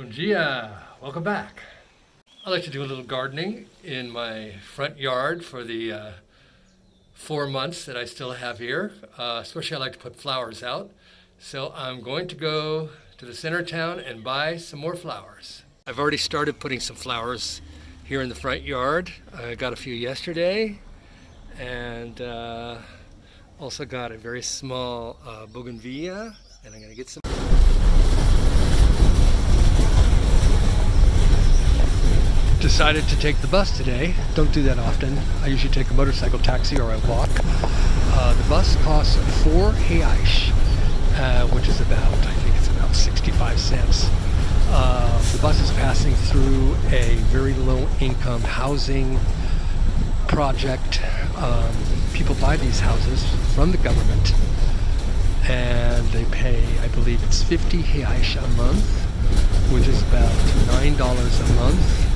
Bom dia! Welcome back. I like to do a little gardening in my front yard for the 4 months that I still have here. Especially I like to put flowers out. So I'm going to go to the center of town and buy some more flowers. I've already started putting some flowers here in the front yard. I got a few yesterday and also got a very small bougainvillea, and I'm going to get some. Decided to take the bus today. Don't do that often. I usually take a motorcycle taxi or I walk. The bus costs 4 reais, which is about, I think it's about 65 cents. The bus is passing through a very low income housing project. People buy these houses from the government and they pay, I believe it's 50 reais a month, which is about $9 a month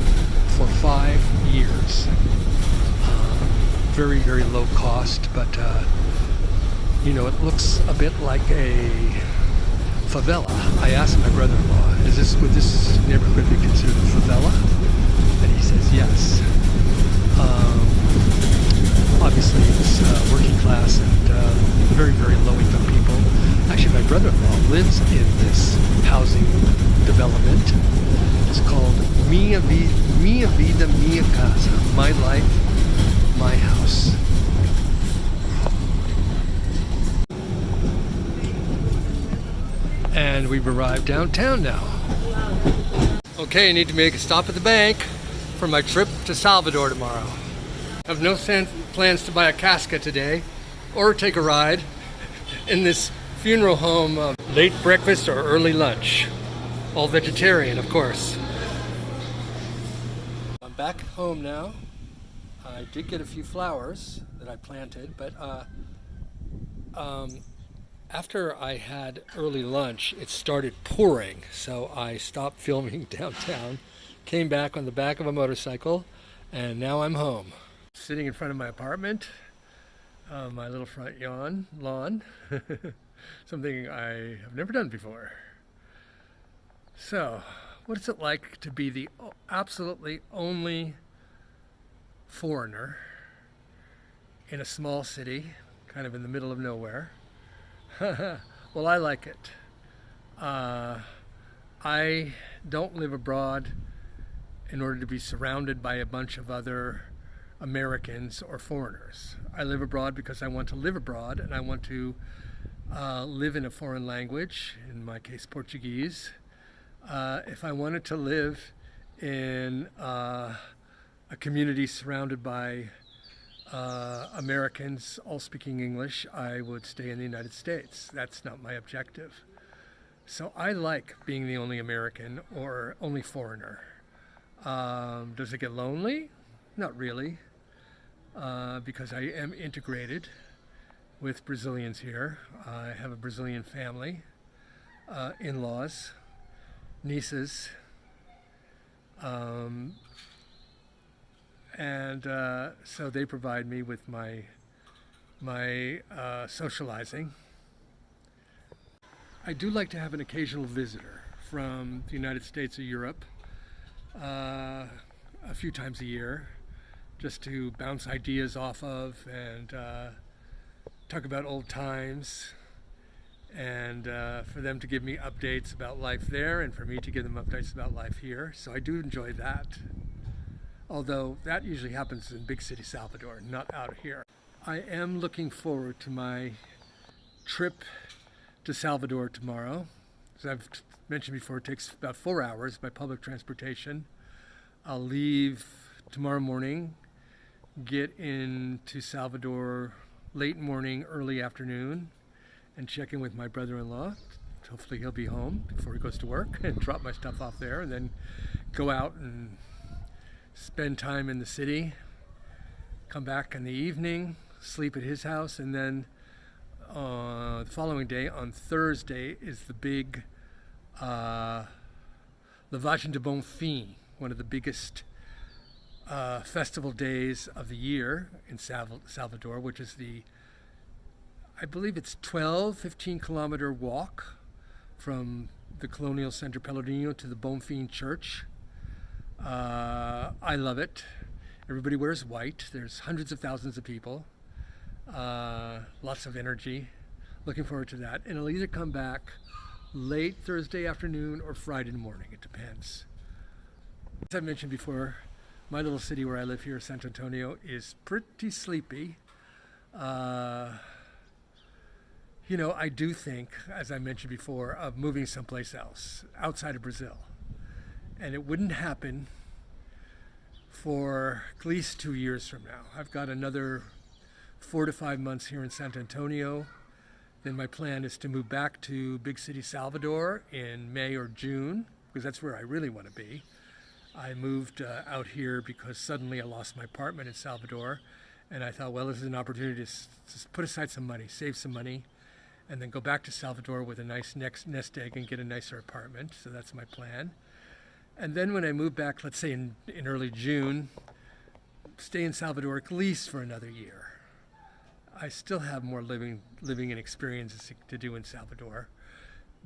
for 5 years. Very, very low cost, but you know, it looks a bit like a favela. I asked my brother-in-law, would this neighborhood be considered a favela? And he says yes. Obviously it's working class and very, very low income people. Actually, my brother-in-law lives in this housing development. It's called Minha Vida, Minha Casa. My life, my house. And we've arrived downtown now. Okay, I need to make a stop at the bank for my trip to Salvador tomorrow. I have no plans to buy a casket today or take a ride in this funeral home. Late breakfast or early lunch. All vegetarian, of course. I'm back home now. I did get a few flowers that I planted, but after I had early lunch, it started pouring, so I stopped filming downtown, came back on the back of a motorcycle, and now I'm home. Sitting in front of my apartment, my little front lawn, something I have never done before. So, what is it like to be the absolutely only foreigner in a small city, kind of in the middle of nowhere? Well, I like it. I don't live abroad in order to be surrounded by a bunch of other Americans or foreigners. I live abroad because I want to live abroad and I want to live in a foreign language, in my case Portuguese. If I wanted to live in a community surrounded by Americans all speaking English, I would stay in the United States. That's not my objective. So I like being the only American or only foreigner. Does it get lonely? Not really, because I am integrated with Brazilians here. I have a Brazilian family, in-laws, nieces, and so they provide me with my socializing. I do like to have an occasional visitor from the United States or Europe, a few times a year, just to bounce ideas off of and talk about old times, and for them to give me updates about life there and for me to give them updates about life here. So I do enjoy that. Although that usually happens in big city Salvador, not out here. I am looking forward to my trip to Salvador tomorrow. As I've mentioned before, it takes about 4 hours by public transportation. I'll leave tomorrow morning, get into Salvador late morning, early afternoon, and check in with my brother-in-law. Hopefully he'll be home before he goes to work, and drop my stuff off there, and then go out and spend time in the city, come back in the evening, sleep at his house, and then the following day, on Thursday, is the big Lavagem de Bonfim, one of the biggest festival days of the year in Salvador, which is I believe it's 15 kilometer walk from the Colonial Center Pellegrino to the Bonfim Church. I love it. Everybody wears white. There's hundreds of thousands of people. Lots of energy. Looking forward to that. And it'll either come back late Thursday afternoon or Friday morning. It depends. As I mentioned before, my little city where I live here, San Antonio, is pretty sleepy. You know, I do think, as I mentioned before, of moving someplace else, outside of Brazil. And it wouldn't happen for at least 2 years from now. I've got another 4 to 5 months here in San Antonio. Then my plan is to move back to big city Salvador in May or June, because that's where I really want to be. I moved out here because suddenly I lost my apartment in Salvador, and I thought, well, this is an opportunity to put aside some money, save some money, and then go back to Salvador with a nice nest egg and get a nicer apartment. So that's my plan. And then when I move back, let's say in early June, stay in Salvador at least for another year. I still have more living and experiences to do in Salvador.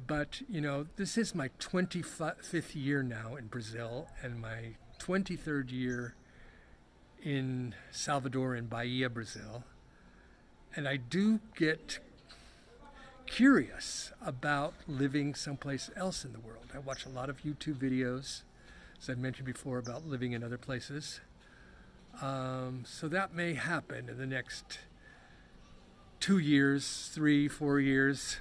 But, you know, this is my 25th year now in Brazil and my 23rd year in Salvador and Bahia, Brazil. And I do get curious about living someplace else in the world. I watch a lot of YouTube videos, as I mentioned before, about living in other places. So that may happen in the next 2 years, 3, 4 years.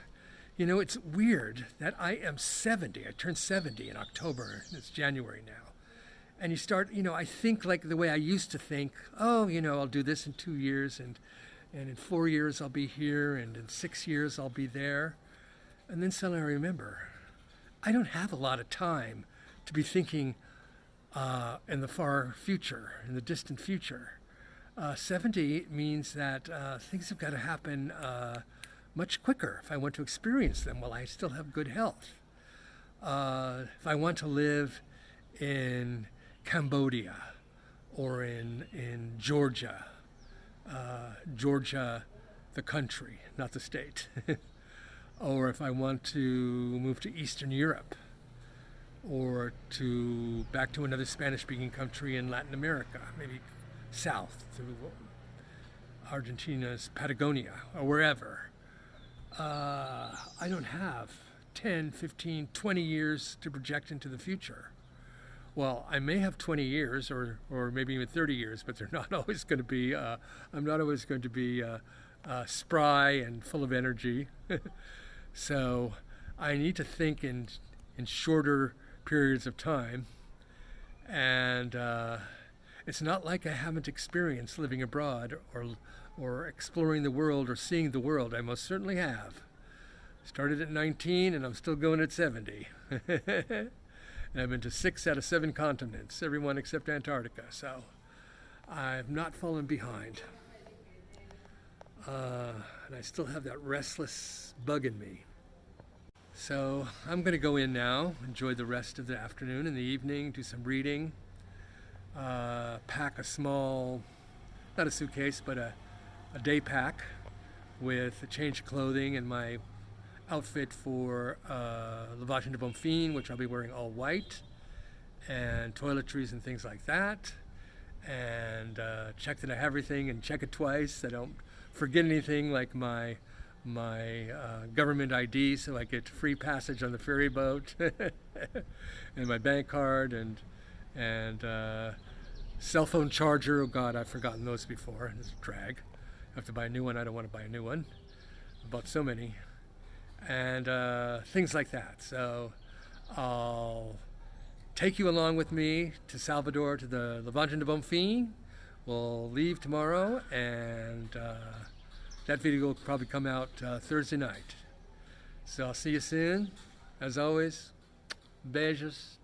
You know, it's weird that I am 70. I turned 70 in October. It's January now. And you start, you know, I think like the way I used to think, oh, you know, I'll do this in 2 years, and in 4 years I'll be here, and in 6 years I'll be there. And then suddenly I remember, I don't have a lot of time to be thinking in the far future, in the distant future. 70 means that things have got to happen much quicker if I want to experience them while I still have good health. If I want to live in Cambodia or in Georgia, Georgia, the country, not the state, or if I want to move to Eastern Europe or back to another Spanish-speaking country in Latin America, maybe south to Argentina's Patagonia or wherever. I don't have 10, 15, 20 years to project into the future. Well, I may have 20 years or maybe even 30 years, but they're not always going to be, I'm not always going to be spry and full of energy. So I need to think in shorter periods of time. And it's not like I haven't experienced living abroad or exploring the world or seeing the world. I most certainly have. Started at 19 and I'm still going at 70. And I've been to 6 out of 7 continents, every one except Antarctica. So I've not fallen behind. And I still have that restless bug in me. So I'm going to go in now, enjoy the rest of the afternoon and the evening, do some reading, pack a small, not a suitcase, but a day pack with a change of clothing and my outfit for Lavagem de Bonfim, which I'll be wearing all white, and toiletries and things like that, and check that I have everything and check it twice. I don't forget anything like my government ID, so I get free passage on the ferry boat, and my bank card and cell phone charger. Oh God, I've forgotten those before. It's a drag. I have to buy a new one. I don't want to buy a new one. I bought so many. And things like that. So I'll take you along with me to Salvador, to the Lavagem de Bonfim. We'll leave tomorrow, and that video will probably come out Thursday night. So I'll see you soon. As always, beijos.